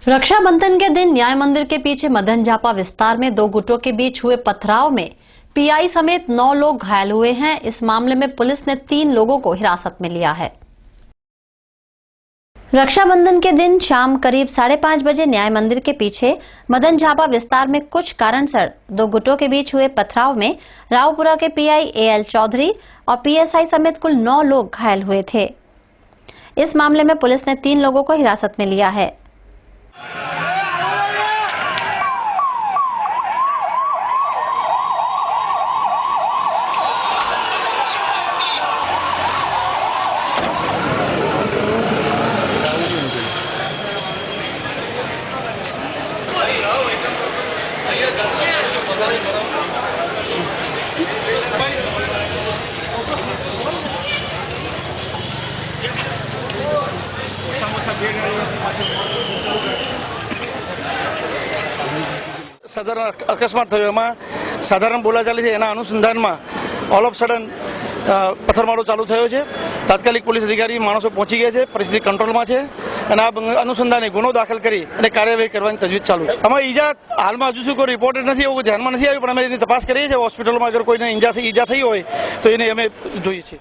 रक्षाबंधन के दिन न्याय मंदिर के पीछे मदन झापा विस्तार में दो गुटों के बीच हुए पथराव में पीआई समेत 9 लोग घायल हुए हैं। इस मामले में पुलिस ने 3 लोगों को हिरासत में लिया है। रक्षाबंधन के दिन शाम करीब 5:30 बजे न्याय मंदिर के पीछे मदन झापा विस्तार में कुछ कारणसर दो गुटों के बीच हुए पथराव में रावपुरा के पीआई एएल चौधरी और पीएसआई समेत कुल 9 लोग घायल हुए थे। इस मामले में पुलिस ने 3 लोगों को हिरासत में लिया है। साधारण अकस्मात थयो एमां साधारण बोलाचाली थी एना अनुसंधानमां ऑल ऑफ सडन पत्थरमारो चालू थयो छे। तात्कालिक पुलिस अधिकारी माणसो पहोंची गया है, परिस्थिति कंट्रोलमां छे અને આ અનુસંધાને ગુનો દાખલ કરી અને કાર્યવાહી કરવાની તજવીજ ચાલુ છે। આમાં ઈજા હાલમાં હજુ સુધી કોઈ રિપોર્ટેડ નથી, એવું ધ્યાનમાં નથી આવ્યું, પણ અમે એની તપાસ કરીએ છીએ। હોસ્પિટલમાં અગર કોઈને ઈજા થઈ હોય તો એને અમે જોઈએ છીએ।